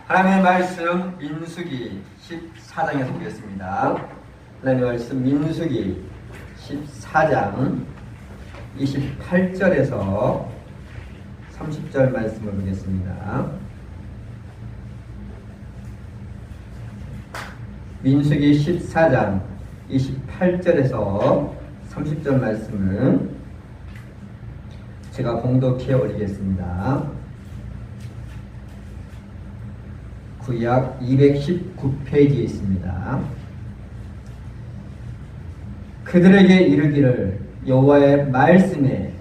하나님의 말씀 민수기 14장에서 보겠습니다. 하나님의 말씀 민수기 14장 28절에서 30절 말씀을 보겠습니다. 민수기 14장 28절에서 30절 말씀을 제가 봉독해 올리겠습니다. 구약 219페이지에 있습니다. 그들에게 이르기를 여호와의 말씀에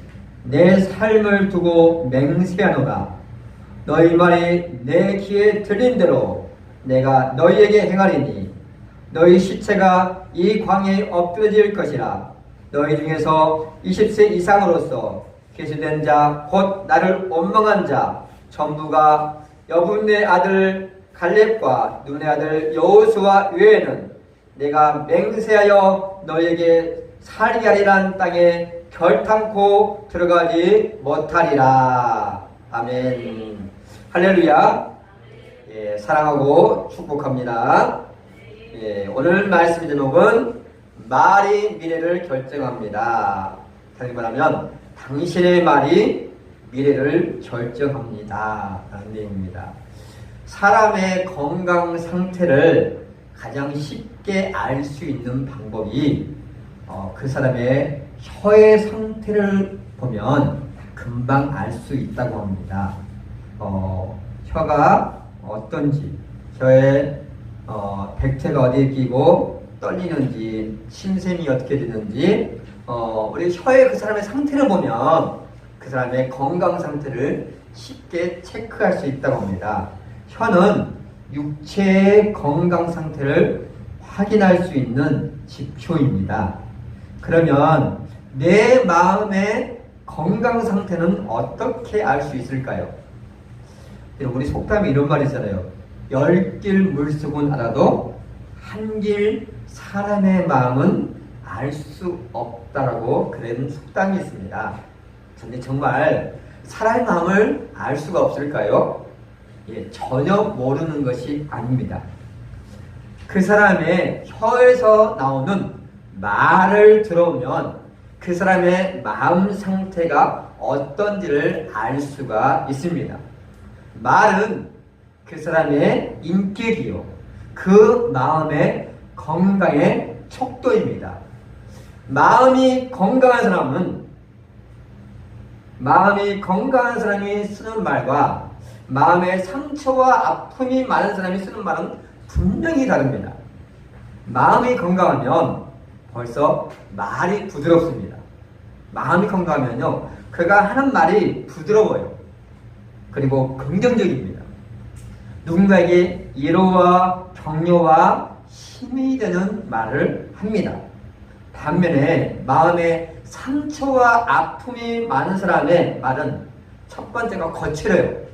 내 삶을 두고 맹세하노라. 너희 말이 내 귀에 들린 대로 내가 너희에게 행하리니 너희 시체가 이 광야에 엎드러질 것이라. 너희 중에서 20세 이상으로서 계수된 자 곧 나를 원망한 자 전부가 여분의 아들 갈렙과 눈의 아들 여호수아 외에는 내가 맹세하여 너에게 살게 하리란 땅에 결탄코 들어가지 못하리라. 아멘. 할렐루야. 예, 사랑하고 축복합니다. 예, 오늘 말씀 제목은 말이 미래를 결정합니다. 다시 말하면 당신의 말이 미래를 결정합니다. 라는 내용입니다. 사람의 건강 상태를 가장 쉽게 알 수 있는 방법이 그 사람의 혀의 상태를 보면 금방 알 수 있다고 합니다. 혀가 어떤지, 혀에 백태가 어디에 끼고 떨리는지, 침샘이 어떻게 되는지, 우리 혀의 그 사람의 상태를 보면 그 사람의 건강 상태를 쉽게 체크할 수 있다고 합니다. 혀는 육체의 건강 상태를 확인할 수 있는 지표입니다. 그러면 내 마음의 건강 상태는 어떻게 알 수 있을까요? 우리 속담에 이런 말이 있잖아요. 10길 물속은 알아도 한 길 사람의 마음은 알 수 없다라고 그런 속담이 있습니다. 근데 정말 사람의 마음을 알 수가 없을까요? 예, 전혀 모르는 것이 아닙니다. 그 사람의 혀에서 나오는 말을 들어오면 그 사람의 마음 상태가 어떤지를 알 수가 있습니다. 말은 그 사람의 인격이요, 그 마음의 건강의 척도입니다. 마음이 건강한 사람이 쓰는 말과 마음의 상처와 아픔이 많은 사람이 쓰는 말은 분명히 다릅니다. 마음이 건강하면 벌써 말이 부드럽습니다. 마음이 건강하면요, 그가 하는 말이 부드러워요. 그리고 긍정적입니다. 누군가에게 위로와 격려와 힘이 되는 말을 합니다. 반면에 마음에 상처와 아픔이 많은 사람의 말은 첫 번째가 거칠어요.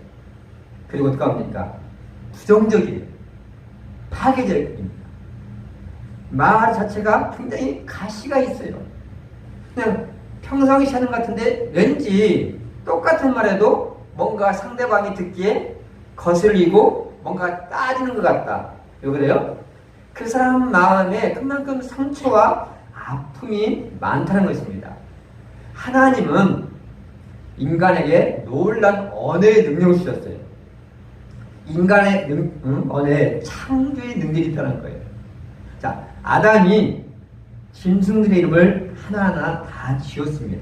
그리고 어떻게 합니까? 부정적이에요. 파괴적입니다. 말 자체가 굉장히 가시가 있어요. 그냥 평상시 하는 것 같은데 왠지 똑같은 말에도 뭔가 상대방이 듣기에 거슬리고 뭔가 따지는 것 같다. 왜 그래요? 그 사람 마음에 그만큼 상처와 아픔이 많다는 것입니다. 하나님은 인간에게 놀란 언어의 능력을 주셨어요. 인간의 언어에 창조의 능력이 있다는 거예요. 자, 아담이 짐승들의 이름을 하나하나 다 지었습니다.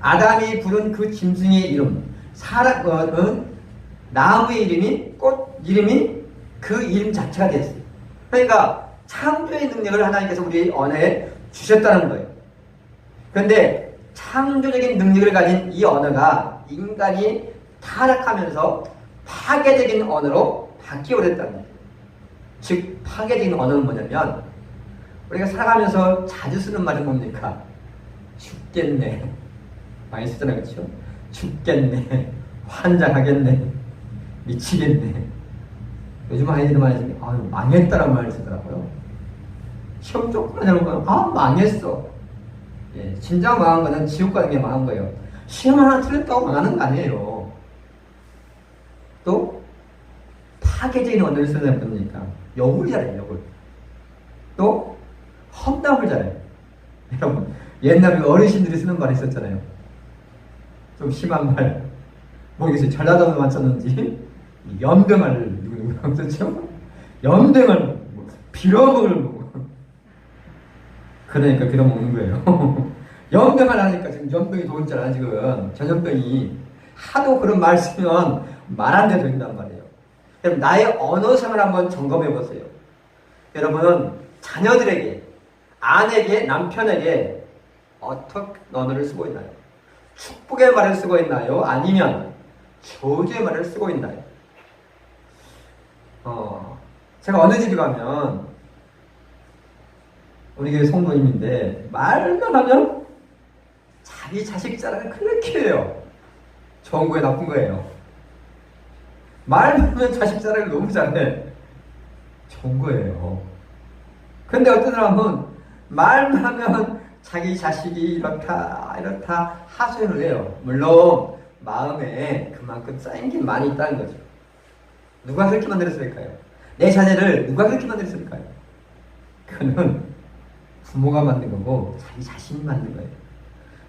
아담이 부른 그 짐승의 이름, 나무의 이름이, 꽃 이름이 그 이름 자체가 됐어요. 그러니까 창조의 능력을 하나님께서 우리 언어에 주셨다는 거예요. 그런데 창조적인 능력을 가진 이 언어가 인간이 타락하면서 파괴적인 언어로 바뀌어버렸다는 거예요. 즉 파괴적인 언어는 뭐냐면 우리가 살아가면서 자주 쓰는 말이 뭡니까? 죽겠네. 많이 쓰잖아요. 그렇죠? 죽겠네. 환장하겠네. 미치겠네. 요즘 아이들이 많이 쓰는 게 망했다라는 말을 쓰더라고요. 시험 조금만 잘못하면 망했어. 예, 진짜 망한 거는 지옥 가는 게 망한 거예요. 시험 하나 틀렸다고 망하는 거 아니에요. 또 파괴적인 언어를 쓰는 사람이 뭡니까? 욕을 잘해요, 욕을. 또 험담을 잘해요. 여러분, 옛날에 어르신들이 쓰는 말이 있었잖아요. 좀 심한 말. 모르겠어요. 전라도만 썼는지 연병을 누구랑 썼죠? 연병을 빌어먹을 그러니까 빌어먹는 거예요. 연병을 하니까 지금 연병이 도있잖아 지금. 전염병이 하도 그런 말 쓰면 말 안 돼도 된단 말이에요. 여러분, 나의 언어상을 한번 점검해 보세요. 여러분은 자녀들에게, 아내에게, 남편에게 어떻게 언어를 쓰고 있나요? 축복의 말을 쓰고 있나요? 아니면 저주의 말을 쓰고 있나요? 제가 어느 집에 가면 우리 교회 성도님인데 말만 하면 자기 자식 자랑을 그렇게 해요. 좋은 거예요, 나쁜 거예요? 말만 하면 자식 자랑을 너무 잘해. 좋은 거예요. 근데 어떤 사람은 말만 하면 자기 자식이 이렇다 이렇다 하소연을 해요. 물론 마음에 그만큼 쌓인 게 많이 있다는 거죠. 누가 그렇게 만들었을까요? 내 자녀를 누가 그렇게 만들었을까요? 그는 부모가 만든 거고 자기 자신이 만든 거예요.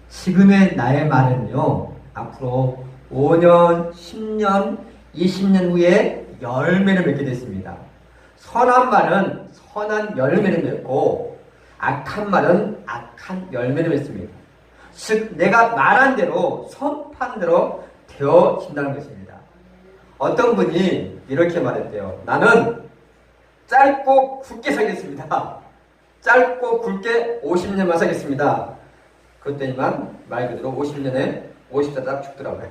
지금의 나의 말은요, 앞으로 5년, 10년, 20년 후에 열매를 맺게 됐습니다. 선한 말은 선한 열매를 맺고 악한 말은 악한 열매를 맺습니다. 즉 내가 말한 대로 선판 대로 되어진다는 것입니다. 어떤 분이 이렇게 말했대요. 나는 짧고 굵게 살겠습니다. 짧고 굵게 50년만 살겠습니다. 그랬더니만 말 그대로 50년에 50살 딱 죽더라고요.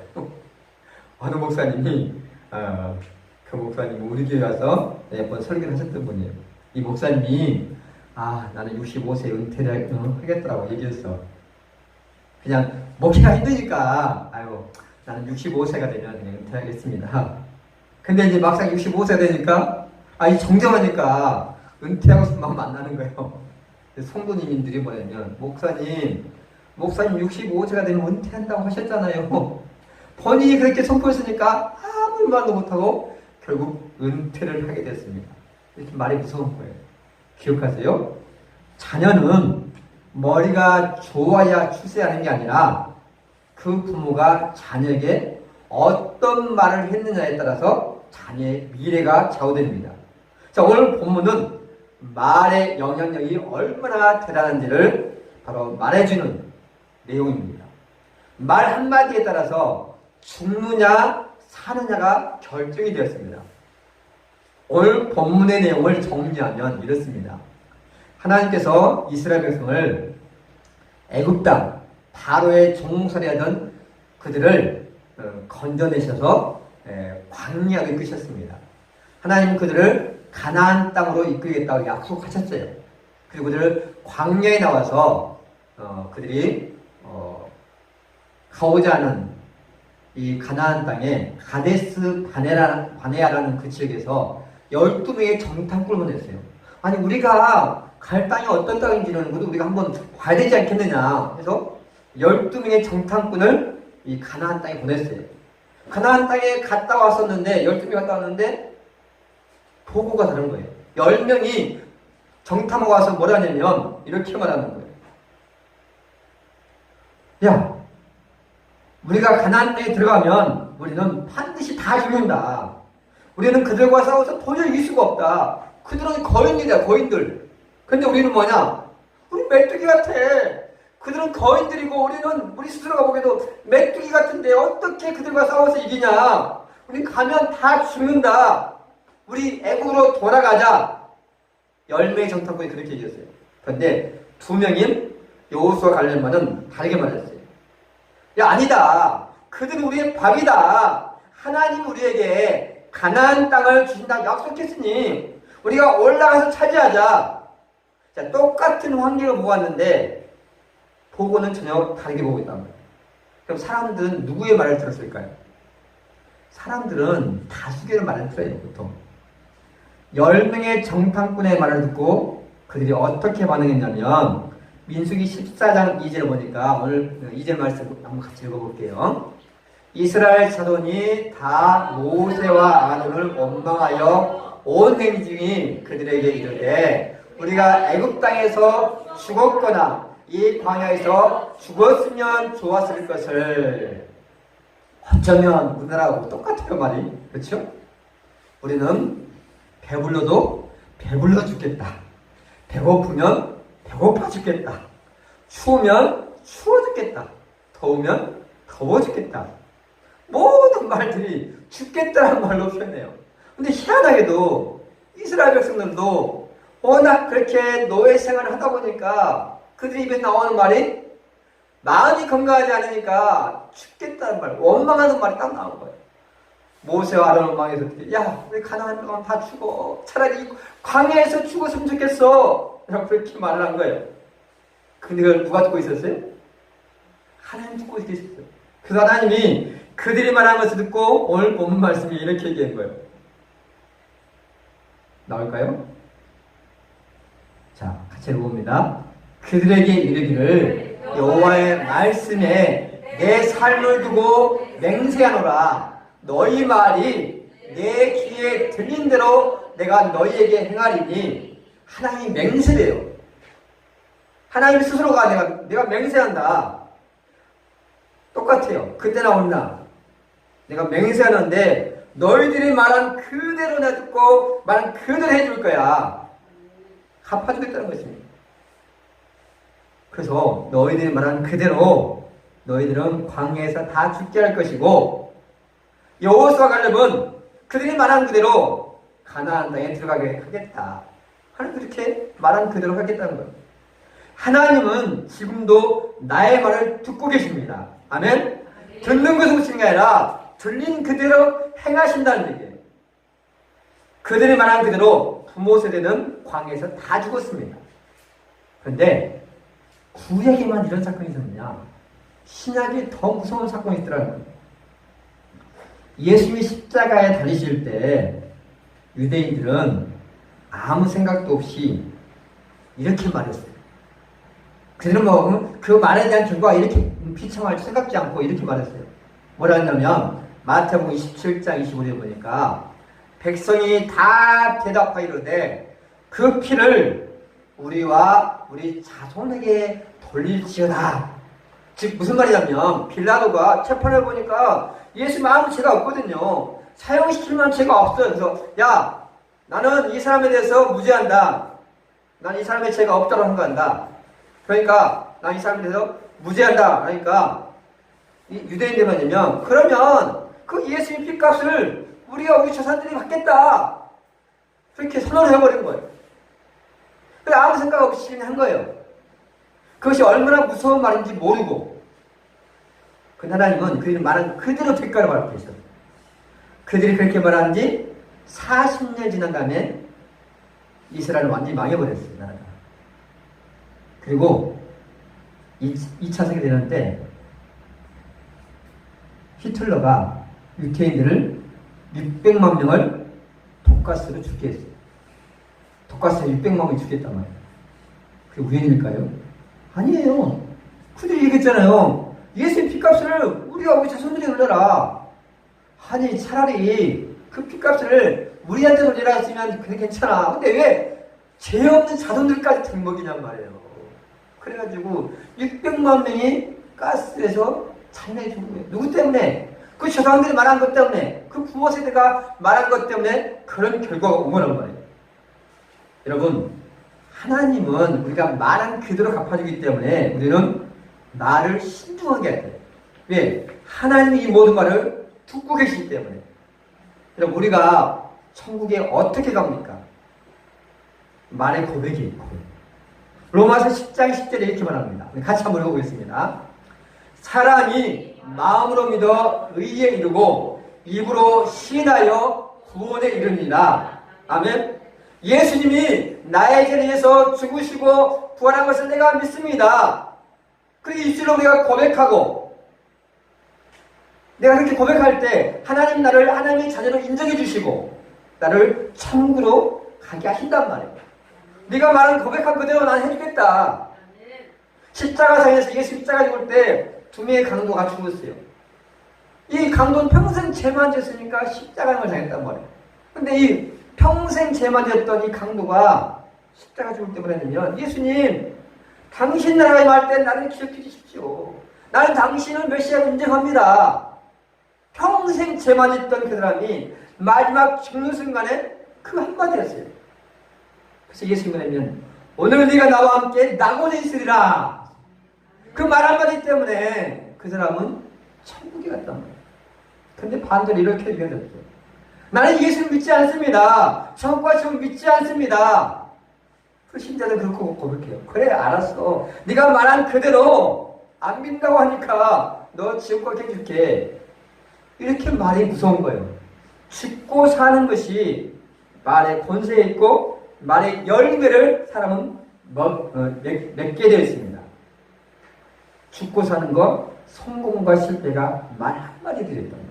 어느 목사님이 그 목사님 우리 교회 와서 몇 번 설교를 하셨던 분이에요. 이 목사님이 나는 65세 은퇴를 하겠더라고 얘기했어. 그냥 먹기가 힘드니까 나는 65세가 되면 그냥 은퇴하겠습니다. 근데 이제 막상 65세가 되니까 이 정정하니까 은퇴하고 싶은 마음 안 나는 거예요. 성도님들이 뭐냐면 목사님 65세가 되면 은퇴한다고 하셨잖아요. 본인이 그렇게 선포했으니까 아무 말도 못하고 결국 은퇴를 하게 됐습니다. 이렇게 말이 무서운 거예요. 기억하세요? 자녀는 머리가 좋아야 출세하는 게 아니라 그 부모가 자녀에게 어떤 말을 했느냐에 따라서 자녀의 미래가 좌우됩니다. 자, 오늘 본문은 말의 영향력이 얼마나 대단한지를 바로 말해주는 내용입니다. 말 한마디에 따라서 죽느냐 사느냐가 결정이 되었습니다. 오늘 본문의 내용을 정리하면 이렇습니다. 하나님께서 이스라엘 백성을 애굽 땅 바로의 종살이하던 그들을 건져내셔서 광야로 이끄셨습니다. 하나님은 그들을 가나안 땅으로 이끌겠다고 약속하셨어요. 그리고 그들을 광야에 나와서 그들이 가고자 하는 이 가나안 땅에 가데스 바네아라는 그 지역에서 12명의 정탐꾼을 보냈어요. 아니 우리가 갈 땅이 어떤 땅인지는 우리가 한번 봐야 되지 않겠느냐 해서 12명의 정탐꾼을 이 가나안 땅에 보냈어요. 가나안 땅에 갔다 왔었는데 12명이 갔다 왔는데 보고가 다른 거예요. 10명이 정탐하고 와서 뭐라 하냐면 이렇게 말하는 거예요. 야, 우리가 가나안 땅에 들어가면 우리는 반드시 다 죽는다. 우리는 그들과 싸워서 도저히 이길 수가 없다. 그들은 거인들이야, 거인들. 근데 우리는 뭐냐? 우리 메뚜기 같아. 그들은 거인들이고 우리 스스로가 보기에도 메뚜기 같은데 어떻게 그들과 싸워서 이기냐? 우리 가면 다 죽는다. 우리 애국으로 돌아가자. 10명의 정탐꾼이 그렇게 얘기했어요. 그런데 2명인 여호수아 갈렙만은 다르게 말했어요. 야, 아니다. 그들은 우리의 밥이다. 하나님 우리에게 가나안 땅을 주신다 약속했으니 우리가 올라가서 차지하자. 자, 똑같은 환경을 보고 왔는데 보고는 전혀 다르게 보고 있단 말이에요. 그럼 사람들은 누구의 말을 들었을까요? 사람들은 다수결의 말을 들어요, 보통. 10명의 정탐꾼의 말을 듣고 그들이 어떻게 반응했냐면 민수기 14장 2절을 보니까 오늘 2절 말씀 한번 같이 읽어볼게요. 이스라엘 자손이 다 모세와 아론을 원망하여 온 행위 중인 그들에게 이르되 우리가 애굽 땅에서 죽었거나 이 광야에서 죽었으면 좋았을 것을. 어쩌면 우리나라하고 똑같아요 말이. 그렇죠? 우리는 배불러도 배불러 죽겠다. 배고프면 배고파 죽겠다. 추우면 추워 죽겠다. 더우면 더워 죽겠다. 모든 말들이 죽겠다는 말로 표현해요. 근데 희한하게도 이스라엘 백성들도 워낙 그렇게 노예 생활을 하다 보니까 그들이 입에 나오는 말이 마음이 건강하지 않으니까 죽겠다는 말, 원망하는 말이 딱 나온 거예요. 모세와 아론 원망해서 야, 우리 가나안 동안 다 죽어. 차라리 광야에서 죽었으면 좋겠어. 라고 그렇게 말을 한 거예요. 근데 그걸 누가 듣고 있었어요? 하나님 듣고 있었어요. 그 하나님이 그들이 말한 것을 듣고 오늘 본문 말씀이 이렇게 얘기한 거예요. 나올까요? 자, 같이 읽어봅니다. 그들에게 이르기를 여호와의 말씀에 내 삶을 두고 맹세하노라. 너희 말이 내 귀에 들린 대로 내가 너희에게 행하리니. 하나님이 맹세래요. 하나님 스스로가 내가 맹세한다. 똑같아요. 그때나 오늘나 내가 맹세하는데 너희들이 말한 그대로 나 듣고 말한 그대로 해줄 거야. 갚아주겠다는 것입니다. 그래서 너희들이 말한 그대로 너희들은 광야에서 다 죽게 할 것이고 여호수아 갈렙은 그들이 말한 그대로 가나안 땅에 들어가게 하겠다. 하나님 그렇게 말한 그대로 하겠다는 거예요. 하나님은 지금도 나의 말을 듣고 계십니다. 아멘? 듣는 것을 보시는 게 아니라 들린 그대로 행하신다는 얘기예요. 그들이 말한 그대로 부모 세대는 광야에서 다 죽었습니다. 그런데 구약에만 이런 사건이 있었느냐? 신약에 더 무서운 사건이 있더라고요. 예수님이 십자가에 달리실 때 유대인들은 아무 생각도 없이 이렇게 말했어요. 그들은 그 말에 대한 결과가 이렇게 비참할 생각지 않고 이렇게 말했어요. 뭐라 했냐면 마태복음 27장 25절에 보니까 백성이 다 대답하이르되 그 피를 우리와 우리 자손에게 돌릴지어다. 즉 무슨 말이냐면 빌라도가 재판을 보니까 예수님 아무 죄가 없거든요. 사형시킬 만한 죄가 없어요. 그래서 야, 나는 이 사람에 대해서 무죄한다. 난 이 사람의 죄가 없다고 생각한다. 그러니까 난 이 사람에 대해서 무죄한다. 그러니까 유대인들 뭐냐면 그러면 그 예수님 핏값을 우리가 우리 조상들이 받겠다. 그렇게 선언을 해버린 거예요. 그래서 아무 생각 없이 한 거예요. 그것이 얼마나 무서운 말인지 모르고. 그 하나님은 그들이 말한 그대로 대가를 받고 계셔요. 그들이 그렇게 말한 지 40년 지난 다음에 이스라엘은 완전히 망해버렸어요. 나라가. 그리고 2차 세계대전 때 히틀러가 유태인들을 600만 명을 독가스로 죽게 했어요. 독가스에 600만 명이 죽겠단 말이에요. 그게 우연일까요? 아니에요. 그들이 얘기했잖아요. 예수의 핏값을 우리가 우리 자손들이 올려라. 아니 차라리 그 핏값을 우리한테 돌리라 했으면 그게 괜찮아. 근데 왜 죄 없는 자손들까지 등먹이냔 말이에요. 그래가지고 600만 명이 가스에서 잔인하게 죽은 거예요. 누구 때문에? 그 조상들이 말한 것 때문에, 그 부모 세대가 말한 것 때문에 그런 결과가 온 거란 말이에요. 여러분, 하나님은 우리가 말한 그대로 갚아주기 때문에 우리는 말을 신중하게 해야 돼요. 왜? 하나님이 이 모든 말을 듣고 계시기 때문에. 여러분, 우리가 천국에 어떻게 갑니까? 말의 고백이 있고. 로마서 10장 10절에 이렇게 말합니다. 같이 한번 읽어보겠습니다. 사람이 마음으로 믿어 의에 이르고 입으로 시인하여 구원에 이르니라. 아멘. 예수님이 나의 죄를 위해서 죽으시고 부활한 것을 내가 믿습니다. 그리고 입술로 내가 고백하고, 내가 그렇게 고백할 때 하나님 나를 하나님의 자녀로 인정해 주시고 나를 천국으로 가게 하신단 말이에요. 네가 말한 고백한 그대로 난 해주겠다. 십자가상에서 예수 십자가 죽을 때 두 명의 강도가 죽었어요. 이 강도는 평생 죄만 졌으니까 십자가를 당했단 말이에요. 근데 이 평생 죄만 졌던 이 강도가 십자가 죽을 때 뭐랬냐면, 예수님, 당신 나라가 임할 때 나를 기억해 주십시오. 나는 당신을 메시아로 인정합니다. 평생 죄만 졌던 그 사람이 마지막 죽는 순간에 그 한마디였어요. 그래서 예수님이 뭐냐면, 오늘 네가 나와 함께 낙원에 있으리라. 그 말 한마디 때문에 그 사람은 천국에 갔단 말이에요. 근데 반대로 이렇게 얘기하셨어요. 나는 예수를 믿지 않습니다. 천국과 지옥을 믿지 않습니다. 그 신자들 그렇게 고백해요. 그래, 알았어. 네가 말한 그대로 안 믿는다고 하니까 너 지옥 가게 해줄게. 이렇게 말이 무서운 거예요. 죽고 사는 것이 말에 권세 있고 말의 열매를 사람은 맺게 되어 있습니다. 죽고 사는 것, 성공과 실패가 말 한마디 들었던 거예요.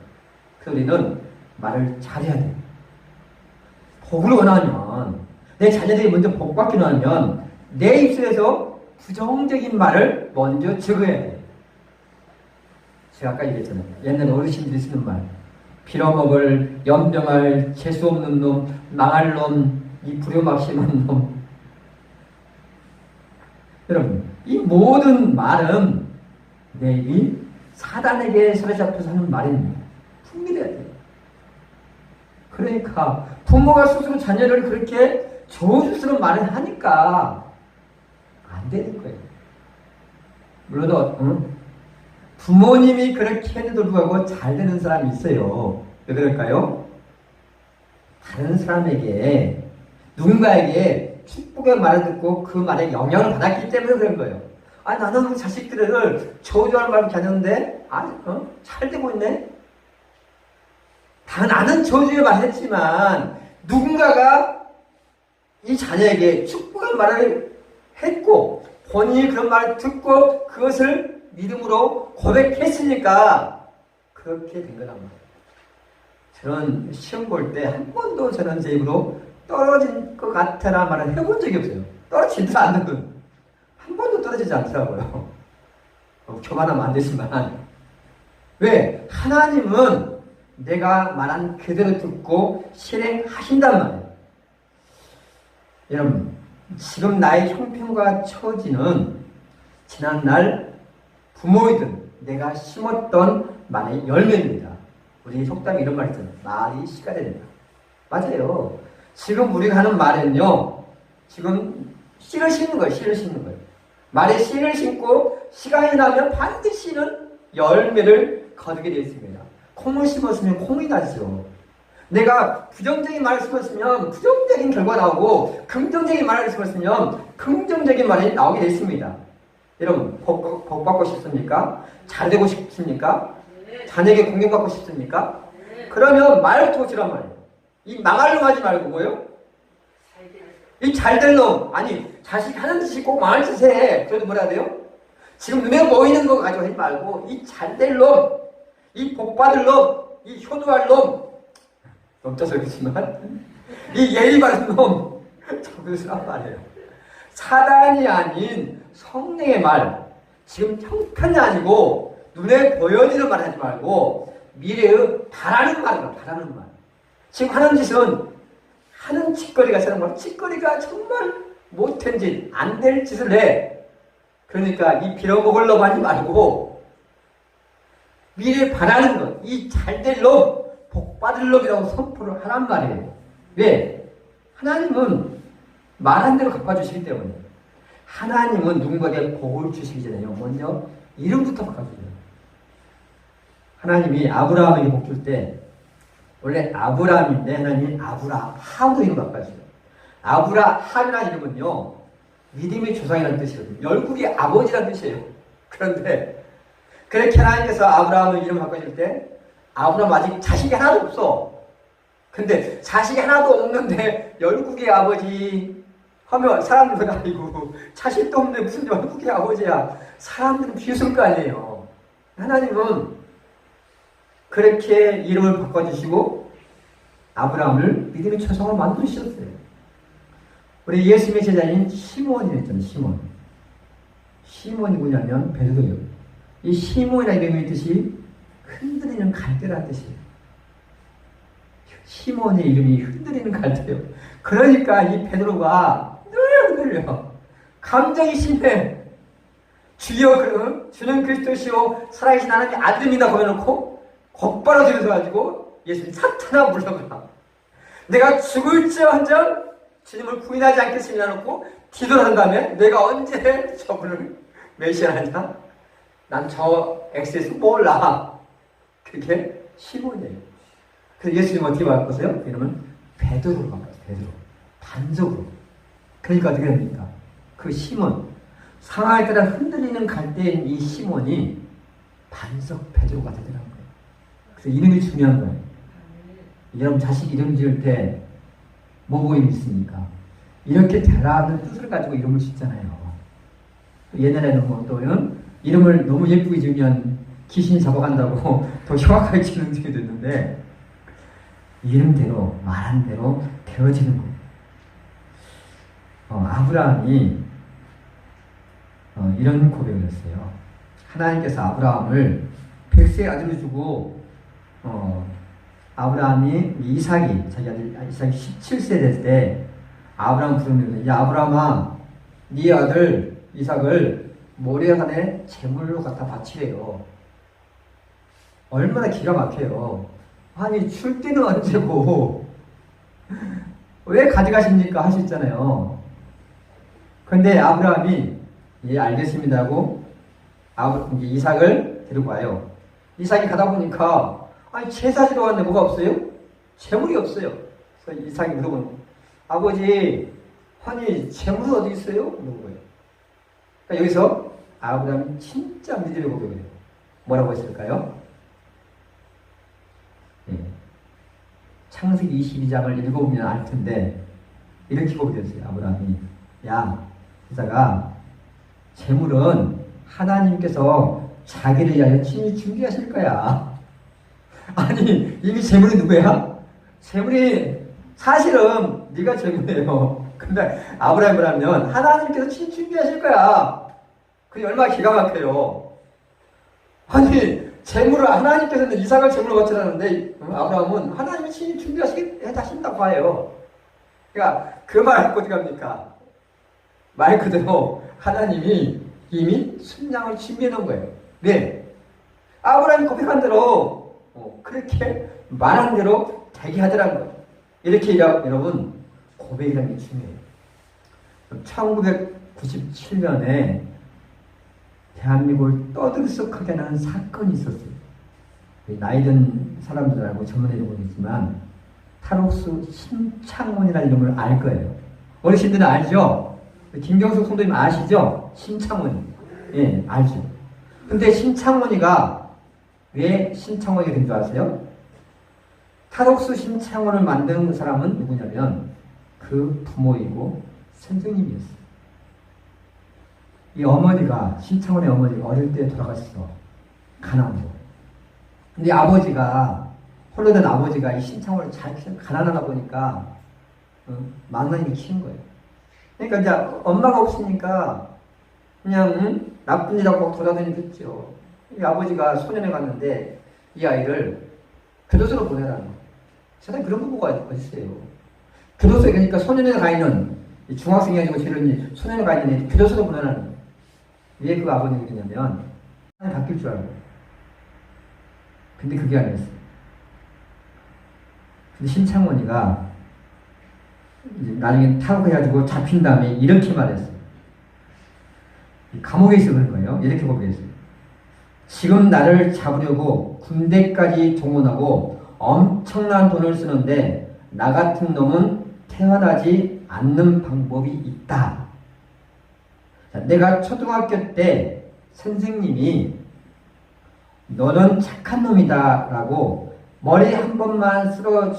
그래서 우리는 말을 잘해야 돼요. 복을 원하면, 내 자녀들이 먼저 복 받기를 원하면 내 입술에서 부정적인 말을 먼저 적어야 돼요. 제가 아까 얘기했잖아요. 옛날 어르신들이 쓰는 말. 빌어먹을, 연병할, 재수없는 놈, 망할 놈, 이 불효막심한 놈. 여러분, 이 모든 말은 내 입이 사단에게 사로잡혀서 하는 말입니다. 분별해야 돼요. 그러니까 부모가 스스로 자녀를 그렇게 저주스러운 말을 하니까 안 되는 거예요. 물론 부모님이 그렇게 해도 불구하고 잘 되는 사람이 있어요. 왜 그럴까요? 다른 사람에게, 누군가에게 축복의 말을 듣고 그 말에 영향을 받았기 때문에 그런 거예요. 아, 나는 우리 자식들을 저주할 말밖에 안 했는데 잘 되고 있네. 다 나는 저주의 말을 했지만 누군가가 이 자녀에게 축복의 말을 했고 본인이 그런 말을 듣고 그것을 믿음으로 고백했으니까 그렇게 된 거란 말이에요. 저는 시험 볼 때 한 번도 저는 제 입으로 떨어진 것 같아라 말을 해본 적이 없어요. 떨어지지도 않는 한 번도 떨어지지 않더라고요. 교만하면 안 되지만. 왜? 하나님은 내가 말한 그대로 듣고 실행하신단 말이에요. 여러분, 지금 나의 형편과 처지는 지난날 부모이든 내가 심었던 말의 열매입니다. 우리 속담에 이런 말이 있잖아요. 말이 씨가 된다. 맞아요. 지금 우리가 하는 말은요, 지금 씨를 심는 거예요. 씨를 심는 거예요. 말에 씨를 심고 시간이 나면 반드시는 열매를 거두게 되어 있습니다. 콩을 심었으면 콩이 나죠. 내가 부정적인 말을 심었으면 부정적인 결과 나오고 긍정적인 말을 심었으면 긍정적인 말이 나오게 되어 있습니다. 여러분, 복 받고 싶습니까? 잘 되고 싶습니까? 자녀에게 공경받고 싶습니까? 그러면 말을 통치란 말이에요. 이 망할 놈 하지 말고 뭐요? 이 잘될 놈. 아니, 자식 하는 짓이 꼭 망할 짓 해. 그래도 뭐라 돼요? 지금 눈에 보이는 거 가지고 하지 말고 이 잘될 놈, 이 복받을 놈, 이 효도할 놈, 넘쳐서 그렇지만 이 예의 바른 놈, 저것을 한 말이에요. 사단이 아닌 성령의 말, 지금 형편이 아니고 눈에 보여지는 말 하지 말고 미래의 바라는 말이에요. 바라는 말. 지금 하는 짓은 하는 짓거리가 있는 말, 짓거리가 정말 못한 짓, 안 될 짓을 해. 그러니까 이 빌어먹으려고 하지 말고 미래 바라는 것, 이 잘될 놈, 복받을 놈이라고 선포를 하란 말이에요. 왜? 하나님은 말한 대로 갚아주시기 때문에. 하나님은 누군가에게 복을 주시기 전에요. 먼저 이름부터 바꿔주세요. 하나님이 아브라함에게 복 줄 때 원래 아브라함인데 하나님이 아브라함으로 이름 바꿔주세요. 아브라함이라는 이름은요, 믿음의 조상이라는 뜻이거든요. 열국의 아버지라는 뜻이에요. 그런데 그렇게 하나님께서 아브라함의 이름을 바꿔줄 때 아브라함 아직 자식이 하나도 없어. 근데 자식이 하나도 없는데 열국의 아버지 하면 사람들은 아니고 자식도 없는데 무슨 열국의 아버지야. 사람들은 비웃을 거 아니에요. 하나님은 그렇게 이름을 바꿔주시고 아브라함을 믿음의 초성으로 만드셨어요. 우리 예수님의 제자인 시몬이 있잖아요. 시몬이 뭐냐면 베드로예요. 이 시몬이라는 이름의 뜻이 흔들리는 갈대라는 뜻이에요. 시몬의 이름이 흔들리는 갈대예요. 그러니까 이 베드로가 늘 흔들려. 감정이 심해. 주여, 주는 그리스도시요 살아계신 하나님의 아들입니다 고해놓고 곧바로 들어서가지고 예수님 사탄아 물러가라. 내가 죽을지언정 주님을 부인하지 않겠습니다 놓고 뒤돌아선 다음에 내가 언제 저분을 메시아하냐? 난 저 엑세스 몰라. 그게 시몬이에요. 그래서 예수님 어떻게 바꿨어요? 이름은 베드로로 바꿨어요. 베드로. 반석으로. 그러니까 어떻게 됩니까? 그 시몬, 상할 때라 흔들리는 갈대인 이 시몬이 반석 베드로가 되더라는 거예요. 그래서 이름이 중요한 거예요. 여러분 자식 이름 지을 때 뭐 보고 있습니까? 이렇게 되라는 뜻을 가지고 이름을 짓잖아요. 옛날에는 뭐 또 이름을 너무 예쁘게 지으면 귀신이 잡아간다고 더 흉악하게 지는 적이 됐는데 이름대로 말한 대로 되어지는 거예요. 아브라함이 이런 고백을 했어요. 하나님께서 아브라함을 100세의 아들을 주고 아브라함이 이삭이 자기 아들 이삭이 17세 됐을 때 아브라함 부르는 야 아브라함아 네 아들 이삭을 모레산에 제물로 갖다 바치래요. 얼마나 기가 막혀요. 아니 줄 때는 언제고 왜 가져가십니까 하셨잖아요. 그런데 아브라함이 예 알겠습니다 하고 이삭을 데리고 와요. 이삭이 가다 보니까 아니 제사지도 왔는데 뭐가 없어요? 재물이 없어요. 그래서 이삭이 물어보는 아버지 아니 재물은 어디 있어요? 물어본 거예요. 그러니까 여기서 아브라함이 진짜 믿음의 고백을 해요. 뭐라고 했을까요? 네. 창세기 22장을 읽어보면 알 텐데 이렇게 고백했어요. 아브라함이 야 이삭아 재물은 하나님께서 자기를 위하여 친히 준비하실 거야. 아니 이미 재물이 누구야? 재물이 사실은 네가 재물이에요. 근데 아브라함을 하면 하나님께서 친히 준비하실 거야. 그게 얼마나 기가 막혀요. 아니 재물을 하나님께서는 이삭을 재물로 바치라는데 아브라함은 하나님이 친히 준비하신다고 봐요. 그러니까 그 말 갖고 어떻게 합니까? 말 그대로 하나님이 이미 순양을 준비해 놓은 거예요. 네. 아브라함이 고백한 대로 그렇게 말한 대로 되게 하더라는 거예요. 이렇게 여러분 고백이라는 게 중요해요. 1997년에 대한민국을 떠들썩하게 하는 사건이 있었어요. 나이든 사람들 알고 전문의를 모르겠지만 탈옥수 신창원이라는 이름을 알 거예요. 어르신들은 알죠? 김경숙 성도님 아시죠? 신창원. 예, 알죠. 근데 신창원이가 왜 신창원이 된 줄 아세요? 탈옥수 신창원을 만든 사람은 누구냐면 그 부모이고 선생님이었어요. 이 어머니가 신창원의 어머니가 어릴 때 돌아가셨어. 가난으로. 근데 아버지가 홀로 된 아버지가 이 신창원을 잘 키워 가난하다 보니까 망나니를 키운 거예요. 그러니까 이제 엄마가 없으니까 그냥 나쁜 일하고 막 돌아다니겠죠. 이 아버지가 소년에 갔는데 이 아이를 교도소로 보내라는 거예요. 세상에 그런 부부가 어디 있어요. 교도소에 그러니까 소년에 가 있는 중학생이 아니고 저런 소년에 가 있는 애 교도소로 보내라는 거예요. 왜 그 아버님이 그러냐면 하나님 바뀔 줄 알고. 근데 그게 아니었어요. 근데 신창원이가 이제 나중에 타국해가지고 잡힌 다음에 이렇게 말했어요. 감옥에 있어 그런 거예요. 이렇게 고백했어요. 지금 나를 잡으려고 군대까지 동원하고 엄청난 돈을 쓰는데 나 같은 놈은 태어나지 않는 방법이 있다. 자, 내가 초등학교 때 선생님이 너는 착한 놈이다 라고 머리 한 번만 쓸어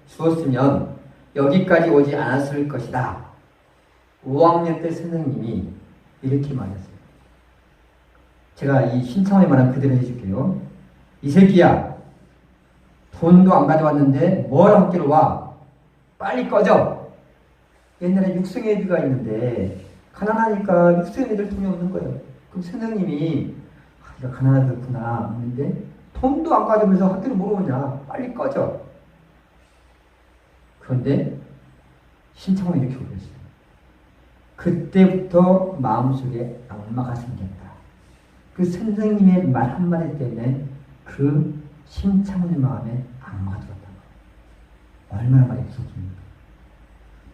주었으면 여기까지 오지 않았을 것이다. 5학년 때 선생님이 이렇게 말했어요. 제가 이 신청에 말한 그대로 해줄게요. 이 새끼야, 돈도 안 가져왔는데 뭘 학교로 와? 빨리 꺼져. 옛날에 육성애비가 있는데 가난하니까 육성애비들 돈이 없는 거예요. 그럼 선생님이 네가 가난하겠구나 했는데 돈도 안 가져오면서 학교를 못 오냐? 빨리 꺼져. 그런데 신창원이 이렇게 울었어요. 그때부터 마음속에 악마가 생겼다. 그 선생님의 말 한마디 때문에 그 신창원의 마음에 악마가 들었다. 얼마나 많이 무섭습니까?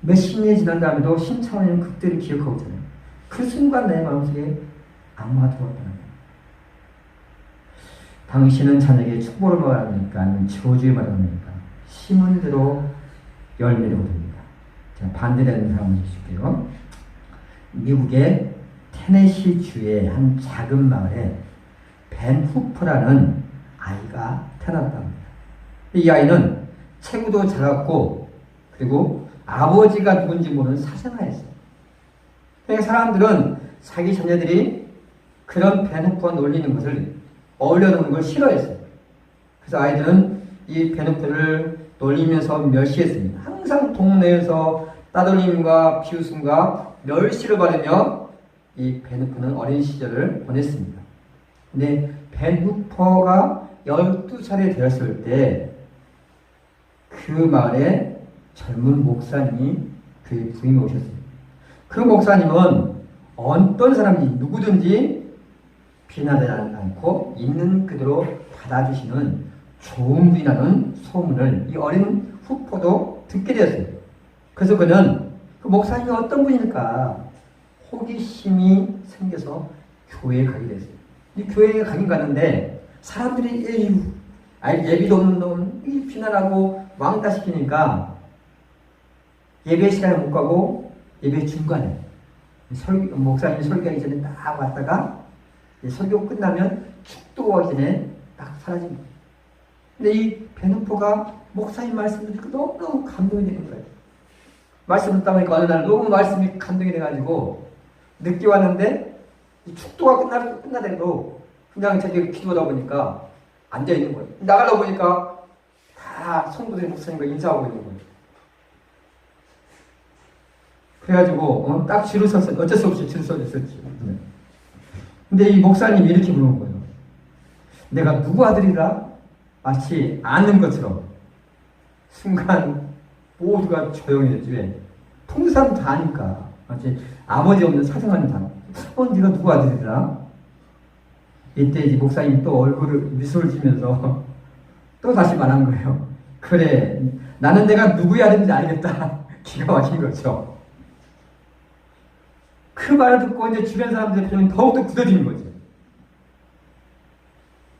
몇십 년이 지난 다음에도 신창원이는 그때를 기억하고 있잖아요. 그 순간 내 마음속에 악마가 들어왔다는 거예요. 당신은 자녀에게 축복을 받았습니까? 아니면 저주를 받았습니까? 심은 대로 열매를 얻습니다. 제가 반대되는 사람을 해줄게요. 미국의 테네시 주의 한 작은 마을에 벤 후퍼라는 아이가 태어났다 합니다. 이 아이는 체구도 작았고 그리고 아버지가 누군지 모르는 사생아였어요. 그러니까 사람들은 자기 자녀들이 그런 벤 후퍼가 놀리는 것을 어울려놓는 걸 싫어했어요. 그래서 아이들은 이 벤 후퍼를 놀리면서 멸시했습니다. 항상 동네에서 따돌림과 비웃음과 멸시를 받으며 이 벤 후퍼는 어린 시절을 보냈습니다. 근데 벤 후퍼가 12살이 되었을 때 그 마을에 젊은 목사님이 그의 부임에 오셨습니다. 그 목사님은 어떤 사람인지 누구든지 비난하지 않고 있는 그대로 받아주시는 좋은 분이라는 소문을 이 어린 후퍼도 듣게 되었어요. 그래서 그는 그 목사님이 어떤 분일까 호기심이 생겨서 교회에 가게 됐어요. 이 교회에 가긴 갔는데 사람들이 예비도 없는 놈 비난하고 왕따시키니까 예배 시간에 못 가고 예배 중간에 목사님이 설교하기 전에 딱 왔다가 설교 끝나면 축도하기 전에 딱 사라집니다. 근데 이 벤 후퍼가 목사님 말씀을 듣고 너무너무 감동이 되는 거예요. 말씀을 듣다 보니까 어느 날 너무 말씀이 감동이 돼가지고 늦게 왔는데 이 축도가 끝나더라도 그냥 저기 기도하다 보니까 앉아있는 거예요. 나가다 보니까 다 성도들이 목사님과 인사하고 있는 거예요. 그래가지고 딱 줄을 섰어요. 어쩔 수 없이 줄을 서줬었죠. 근데 이 목사님이 이렇게 부르는 거예요. 내가 누구 아들이라? 마치 아는 것처럼. 순간 모두가 조용해졌지. 왜? 통상 다 아니까. 마치 아버지 없는 사생활은 다. 네가 누구 아들이라? 이때 이 목사님이 또 얼굴을 미소를 지면서 또 다시 말한 거예요. 그래, 나는 내가 누구의 아들인지 알겠다. 기가 막힌 거죠. 그 말을 듣고 이제 주변 사람들의 표정이 더욱더 굳어지는 거죠.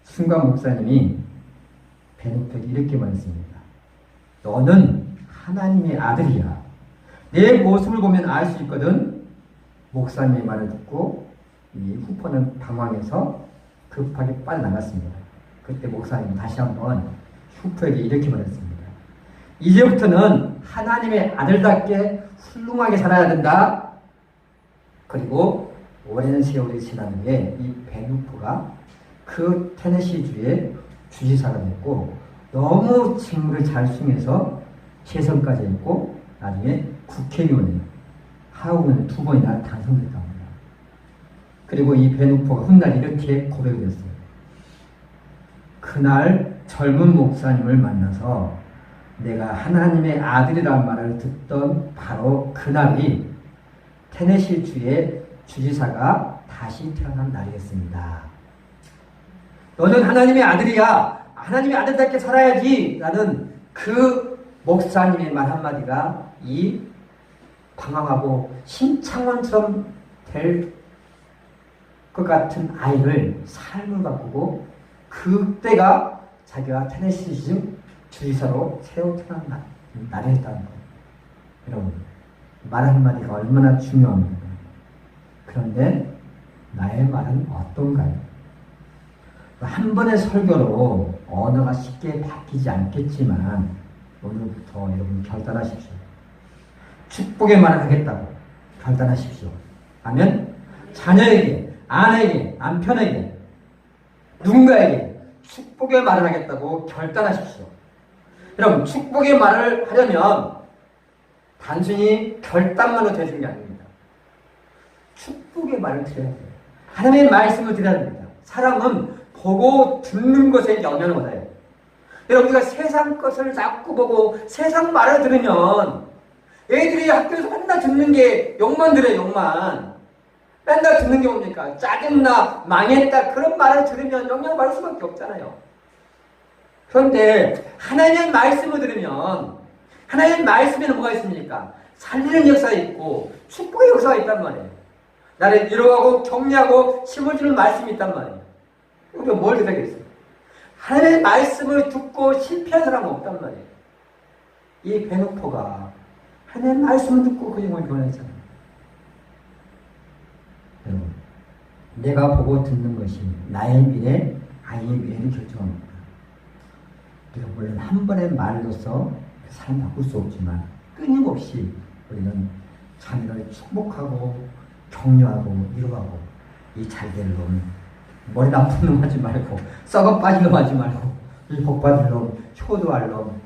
순간 목사님이 벤 후퍼에게 이렇게 말했습니다. 너는 하나님의 아들이야. 내 모습을 보면 알 수 있거든. 목사님의 말을 듣고 이 후퍼는 당황해서 급하게 빠져나갔습니다. 그때 목사님이 다시 한번 후퍼에게 이렇게 말했습니다. 이제부터는 하나님의 아들답게 훌륭하게 살아야 된다. 그리고 오랜 세월이 지난 후에 이 벤 후퍼가 그 테네시주의 주지사가 됐고 너무 직무를 잘 수행해서 재선까지 했고 나중에 국회의원에 하원을 2번이나 당선됐다고 합니다. 그리고 이 벤 후퍼가 훗날 이렇게 고백을 했어요. 그날 젊은 목사님을 만나서 내가 하나님의 아들이란 말을 듣던 바로 그날이 테네시주의 주지사가 다시 태어난 날이었습니다. 너는 하나님의 아들이야. 하나님의 아들답게 살아야지. 라는 그 목사님의 말 한마디가 이 방황하고 신창원처럼 될 것 같은 아이를 삶을 바꾸고 그때가 자기가 테네시 주지사로 새로 태어난 날이었다는 거예요. 여러분, 말 한마디가 얼마나 중요합니까? 그런데 나의 말은 어떤가요? 한 번의 설교로 언어가 쉽게 바뀌지 않겠지만 오늘부터 여러분 결단하십시오. 축복의 말을 하겠다고 결단하십시오. 하면 자녀에게, 아내에게, 남편에게, 누군가에게 축복의 말을 하겠다고 결단하십시오. 여러분, 축복의 말을 하려면 단순히 결단만으로 되는 게 아닙니다. 축복의 말을 드려야 돼요. 하나님의 말씀을 드려야 됩니다. 사람은 보고 듣는 것에 영향을 받아요. 여러분, 우리가 세상 것을 자꾸 보고 세상 말을 들으면 애들이 학교에서 맨날 듣는 게 욕만 들어요, 욕만. 맨날 듣는 게 뭡니까? 짜증나, 망했다, 그런 말을 들으면 영향을 받을 수밖에 없잖아요. 그런데 하나님의 말씀을 들으면 하나님의 말씀에는 뭐가 있습니까? 살리는 역사가 있고 축복의 역사가 있단 말이에요. 나를 위로하고 격려하고 힘을 주는 말씀이 있단 말이에요. 우리가 뭘 기다리겠어요? 하나님의 말씀을 듣고 실패한 사람은 없단 말이에요. 이 베노포가 하나님의 말씀을 듣고 그 영혼이 변했잖아요. 여러분, 내가 보고 듣는 것이 나의 미래, 아이의 미래를 결정합니다. 우리가 물론 한 번의 말로서 삶을 바꿀 수 없지만 끊임없이 우리는 자녀를 축복하고 격려하고 위로하고 이 잘될 놈, 머리 나쁜 놈 하지 말고 썩어 빠진 놈 하지 말고 이 복받을 놈, 효도할 놈,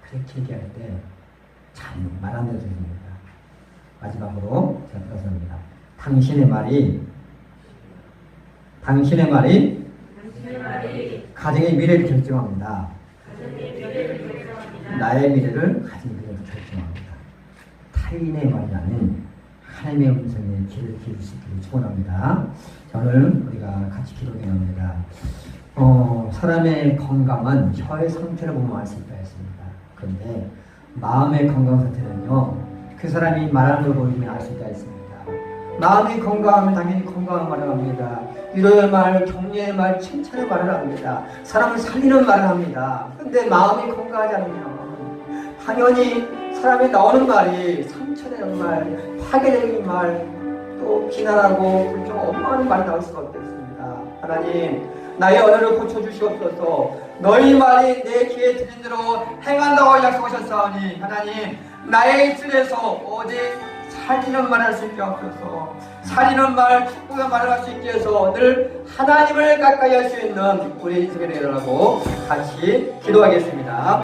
그렇게 얘기할 때 참 말 안 들어줍니다. 마지막으로 제가 들어섭니다. 당신의 말이 가정의 미래를 결정합니다. 나의 미래를 가정의 미래를 결정합니다. 타인의 말이 아닌 하나님의 음성에 귀를 기울일 수 있기를 축원합니다. 오늘 우리가 같이 기도해 봅니다. 사람의 건강은 혀의 상태를 보면 알 수 있다 했습니다. 그런데 마음의 건강 상태는요, 그 사람이 말하는 걸 보면 알 수 있다 했습니다. 마음이 건강하면 당연히 건강한 말을 합니다. 위로의 말, 격려의 말, 칭찬의 말을 합니다. 사람을 살리는 말을 합니다. 그런데 마음이 건강하지 않으면 당연히 사람이 나오는 말이 상처되는 말, 파괴적인 말, 또 비난하고 불평, 원망하는 말이 나올 수가 없겠습니다. 하나님, 나의 언어를 고쳐주시옵소서. 너희 말이 내 귀에 들린 대로 행한다고 약속하셨사오니 하나님, 나의 입술에서 오직 살리는 말을 할 수 있게 하옵소서. 살리는 말, 축복의 말을 할 수 있게 해서 늘 하나님을 가까이 할 수 있는 우리 인생이 되라고 같이 기도하겠습니다.